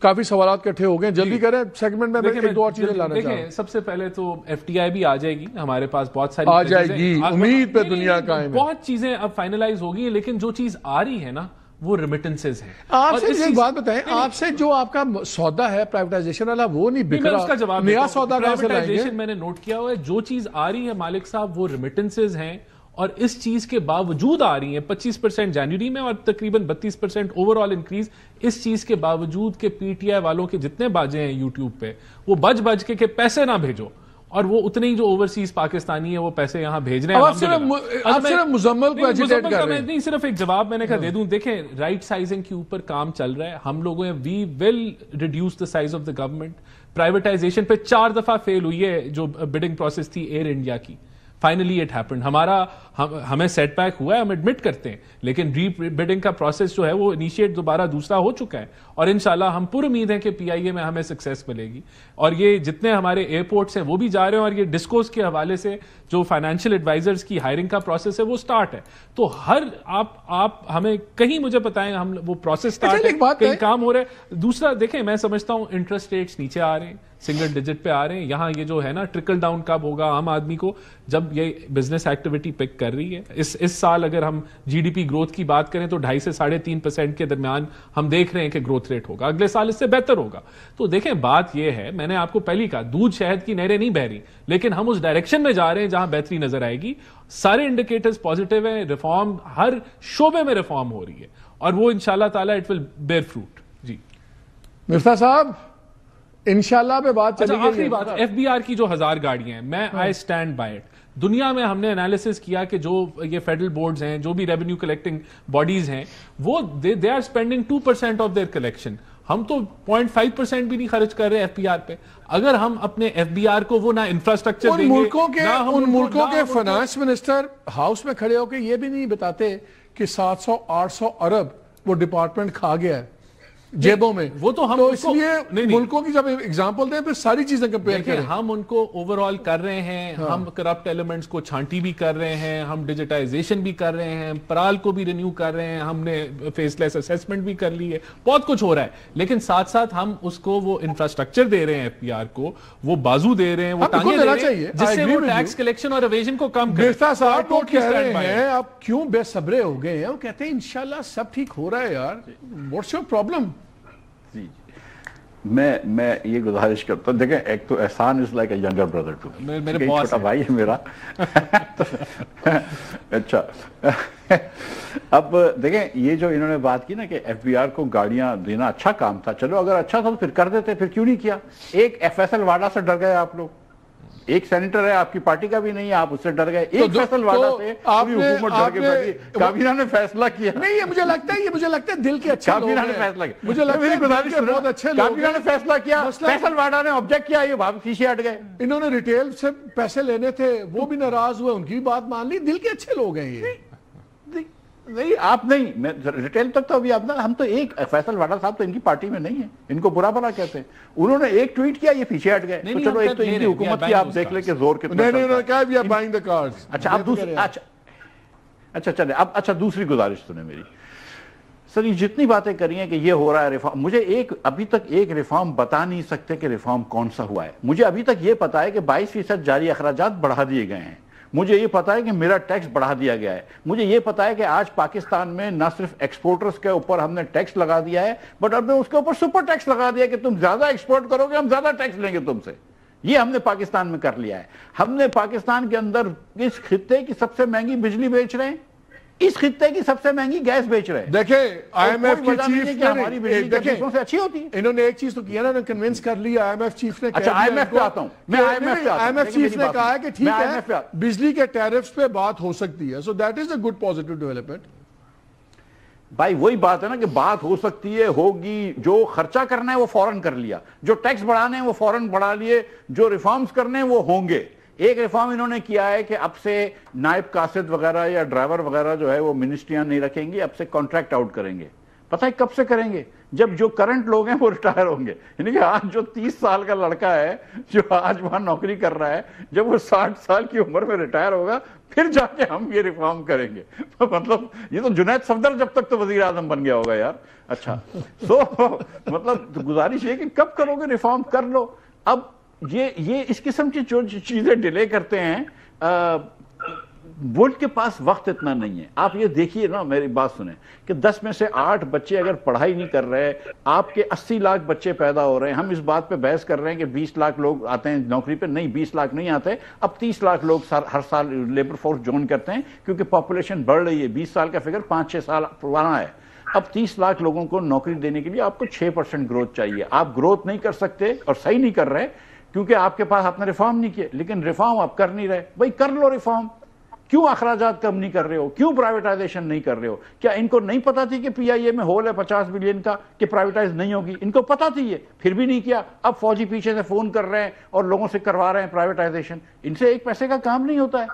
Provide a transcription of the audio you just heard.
کافی سوالات کٹھے ہو گئے, جلدی کریں سیگمنٹ میں ایک دو اور چیزیں لانا چاہوں. دیکھیں سب سے پہلے تو ایف ٹی آئی بھی آ جائے گی, ہمارے پاس بہت ساری آ جائے گی, امید پہ دنیا قائم ہے. بہت چیزیں اب فائنلائز ہو گئی ہیں, لیکن جو چیز آ رہی ہے نا وہ ریمیٹنسز ہیں. آپ سے ایک بات بتائیں, آپ سے جو آپ کا سودا ہے پرائیویٹائزیشن والا وہ نہیں بک رہا, اس کا جواب نیا سودا کہاں سے لائیں گے؟ میں نے نوٹ کیا ہوا ہے جو چیز آ رہی ہے مالک صاحب وہ ریمیٹنسز ہیں, اور اس چیز کے باوجود آ رہی ہیں 25% جنوری میں اور تقریباً 32% اوور آل انکریز. اس چیز کے باوجود کہ پی ٹی آئی والوں کے جتنے باجے ہیں یوٹیوب پہ وہ بج کے کہ پیسے نہ بھیجو, اور وہ اتنے ہی جو اوورسیز پاکستانی ہیں وہ پیسے یہاں بھیج رہے ہیں. آپ صرف مزمل کو ایجیٹیٹ کر رہے ہیں. نہیں, صرف ایک جواب میں نے کہا دے دوں. دیکھیں رائٹ سائزنگ کے اوپر کام چل رہا ہے, ہم لوگوں نے we will reduce the size of the government. Privatization پہ 4 دفعہ فیل ہوئی ہے جو بڈنگ پروسیس تھی ایئر انڈیا کی. Finally it happened. ہمیں سیٹ بیک ہوا ہے, ہم ایڈمٹ کرتے ہیں, لیکن ری بڈنگ کا پروسیس جو ہے وہ انیشیٹ دوبارہ دوسرا ہو چکا ہے, اور انشاءاللہ ہم پر امید ہیں کہ پی آئی اے میں ہمیں سکسیس ملے گی. اور یہ جتنے ہمارے ایئرپورٹس ہیں وہ بھی جا رہے ہیں, اور یہ ڈسکوز کے حوالے سے جو فائنینشیل ایڈوائزرز کی ہائرنگ کا پروسیس ہے وہ سٹارٹ ہے. تو آپ ہمیں کہیں مجھے بتائیں ہم وہ پروسیس سٹارٹ ہے, کہیں کام ہو رہا ہے. دوسرا دیکھیں میں سمجھتا ہوں انٹرسٹ ریٹس نیچے آ رہے ہیں, سنگل ڈیجٹ پہ آ رہے ہیں. یہاں یہ جو ہے نا ٹرکل ڈاؤن کب ہوگا عام آدمی کو, جب یہ بزنس ایکٹیویٹی پک کر رہی ہے. اس سال اگر ہم جی ڈی پی گروتھ کی بات کریں تو 2.5 سے 3.5% کے درمیان ہم دیکھ رہے ہیں کہ گروتھ ریٹ ہوگا. اگلے سال اس سے بہتر ہوگا. تو دیکھیں بات یہ ہے, میں نے آپ کو پہلی کہا دودھ شہد کی نہریں نہیں بہ رہی, لیکن ہم اس ڈائریکشن میں جا رہے ہیں جہاں بہتری نظر آئے گی. سارے انڈیکیٹرز پازیٹیو ہیں, ریفارم ہر شعبے میں ریفارم ہو رہی ہے, اور وہ انشاءاللہ تعالی اٹ ول بیئر فروٹ. جی مفتاح صاحب انشاءاللہ پہ بات چلی گئی. آخری بات ایف بی آر کی جو 1000 گاڑیاں ہیں, میں آئی اسٹینڈ بائی اٹ. دنیا میں ہم نے انالیسس کیا کہ جو یہ فیڈرل بورڈز ہیں, جو بھی ریونیو کلیکٹنگ باڈیز ہیں, وہ they are spending 2% of their collection. ہم تو 0.5% بھی نہیں خرچ کر رہے ایف بی آر پہ. اگر ہم اپنے ایف بی آر کو وہ نہ انفراسٹرکچر دیں گے, ان ملکوں کے فائنانس منسٹر ہاؤس میں کھڑے ہو کے یہ بھی نہیں بتاتے کہ 700-800 ارب وہ ڈپارٹمنٹ کھا گیا ہے جیبوں میں. وہ تو ہم اس لیے ملکوں کی جب ایگزامپل دیں پھر ساری چیزیں کمپیئر کریں. ہم ان کو اوور آل کر رہے ہیں, ہم کرپٹ ایلیمنٹس کو چھانٹی بھی کر رہے ہیں, ہم ڈیجیٹائزیشن بھی کر رہے ہیں, پرال کو بھی رینیو کر رہے ہیں, ہم نے فیس لیس اسیسمنٹ بھی کر لی ہے, بہت کچھ ہو رہا ہے. لیکن ساتھ ساتھ ہم اس کو وہ انفراسٹرکچر دے رہے ہیں, ایف پی آر کو وہ بازو دے رہے ہیں, وہ ٹانگیں دے رہے ہیں, جس سے وہ ٹیکس کلیکشن اور ایویژن کو کم کریں. مرزا صاحب وہ کہہ رہے ہیں آپ کیوں بے صبرے ہو گئے ہیں, وہ کہتے ہیں انشاءاللہ سب ٹھیک ہو رہا ہے. یار واٹس یور پرابلم؟ جی میں یہ گزارش کرتا ہوں, دیکھیں ایک تو Ehsan is like a younger brother to me, میرے چھوٹا بھائی ہے میرا. اچھا اب دیکھیں یہ جو انہوں نے بات کی نا کہ ایف بی آر کو گاڑیاں دینا اچھا کام تھا, چلو اگر اچھا تھا تو پھر کر دیتے, پھر کیوں نہیں کیا؟ ایک فیصل واڈا سے ڈر گئے آپ لوگ, ایک سینیٹر ہے آپ کی پارٹی کا بھی نہیں ہے, آپ اس سے ڈر گئے. ایک فیصل واڈا سے پوری حکومت ڈر کے بیٹھی, کابینہ نے فیصلہ کیا. نہیں یہ مجھے لگتا ہے دل کے اچھے لوگ ہیں. کابینہ نے فیصلہ کیا, مجھے لگتا ہے گزارش بہت اچھے لوگ ہیں. کابینہ نے فیصلہ کیا, فیصل واڈا نے آبجیکٹ کیا, یہ بات پیچھے ہٹ گئے. انہوں نے ریٹیل سے پیسے لینے تھے, وہ بھی ناراض ہوئے, ان کی بھی بات مان لی. دل کے اچھے لوگ ہیں یہ. نہیں آپ نہیں, میں ریٹیل تک تو ابھی آپ ہم تو ایک فیصل واڈا صاحب تو ان کی پارٹی میں نہیں ہیں, ان کو برا بھلا کہتے ہیں. انہوں نے ایک ٹویٹ کیا, یہ پیچھے ہٹ گئے. تو چلو ایک تو ان کی حکومت کی آپ دیکھ لیں کہ زور کتنا. نہیں کہا we are buying the cars. اچھا اب دوسری, اچھا چلے اب, اچھا دوسری گزارش سنیں میری. سر یہ جتنی باتیں کری ہیں کہ یہ ہو رہا ہے ریفارم, مجھے ابھی تک ایک ریفارم بتا نہیں سکتے کہ ریفارم کون سا ہوا ہے. مجھے ابھی تک یہ پتا ہے کہ 22% جاری اخراجات بڑھا دیے گئے ہیں. مجھے یہ پتا ہے کہ میرا ٹیکس بڑھا دیا گیا ہے. مجھے یہ پتا ہے کہ آج پاکستان میں نہ صرف ایکسپورٹرز کے اوپر ہم نے ٹیکس لگا دیا ہے, بٹ ہم نے اس کے اوپر سپر ٹیکس لگا دیا کہ تم زیادہ ایکسپورٹ کرو گے ہم زیادہ ٹیکس لیں گے تم سے. یہ ہم نے پاکستان میں کر لیا ہے. ہم نے پاکستان کے اندر اس خطے کی سب سے مہنگی بجلی بیچ رہے ہیں, اس خطے کی سب سے مہنگی گیس بیچ رہے ہیں. دیکھیں آئی ایم ایف کی چیف ہماری بجلی دوسروں سے اچھی ہوتی ہے. انہوں نے ایک چیز تو کیا نا, کنونس کر لیا. آئی ایم ایف چیف نے, اچھا آئی ایم ایف پہ آتا ہوں میں, آئی ایم ایف چیف نے کہا ہے کہ ٹھیک ہے بجلی کے ٹیرفز پہ بات ہو سکتی ہے. So that is a good positive development. بھائی وہی بات ہے نا کہ بات ہو سکتی ہے, ہوگی. جو خرچہ کرنا ہے وہ فوراً کر لیا, جو ٹیکس بڑھانے ہیں وہ فوراً بڑھا لیے, جو ریفارمز کرنے ہیں وہ ہوں گے. ایک ریفارم انہوں نے کیا ہے کہ اب سے نائب قاصد وغیرہ یا ڈرائیور وغیرہ جو ہے وہ منسٹریاں نہیں رکھیں گی, اب سے کانٹریکٹ آؤٹ کریں گے. پتہ ہے کب سے کریں گے؟ جب جو کرنٹ لوگ ہیں وہ ریٹائر ہوں گے. یعنی کہ آج جو 30 سال کا لڑکا ہے جو آج وہاں نوکری کر رہا ہے، جب وہ 60 سال کی عمر میں ریٹائر ہوگا پھر جا کے ہم یہ ریفارم کریں گے. مطلب یہ تو جنید صفدر جب تک تو وزیر اعظم بن گیا ہوگا یار. اچھا مطلب گزارش یہ کہ کب کرو گے ریفارم؟ کر لو. اب یہ اس قسم کی جو چیزیں ڈیلے کرتے ہیں، ملک کے پاس وقت اتنا نہیں ہے. آپ یہ دیکھیے نا، میری بات سنیں کہ 10 میں سے 8 بچے اگر پڑھائی نہیں کر رہے، آپ کے 80 لاکھ بچے پیدا ہو رہے ہیں. ہم اس بات پہ بحث کر رہے ہیں کہ 20 لاکھ لوگ آتے ہیں نوکری پہ. نہیں، 20 لاکھ نہیں آتے. اب 30 لاکھ لوگ ہر سال لیبر فورس جوائن کرتے ہیں کیونکہ پاپولیشن بڑھ رہی ہے. 20 سال کا فگر 5-6 سال پرانا ہے. اب 30 لاکھ لوگوں کو نوکری دینے کے لیے آپ کو 6% گروتھ چاہیے. آپ گروتھ نہیں کر سکتے اور صحیح نہیں کر رہے کیونکہ آپ کے پاس آپ نے ریفارم نہیں کیے. لیکن ریفارم آپ کر نہیں رہے. بھائی کر لو ریفارم. کیوں اخراجات کم نہیں کر رہے ہو؟ کیوں پرائیویٹائزیشن نہیں کر رہے ہو؟ کیا ان کو نہیں پتا تھی کہ پی آئی اے میں ہول ہے 50 بلین کا کہ پرائیویٹائز نہیں ہوگی؟ ان کو پتا تھی یہ، پھر بھی نہیں کیا. اب فوجی پیچھے سے فون کر رہے ہیں اور لوگوں سے کروا رہے ہیں پرائیویٹائزیشن. ان سے ایک پیسے کا کام نہیں ہوتا ہے.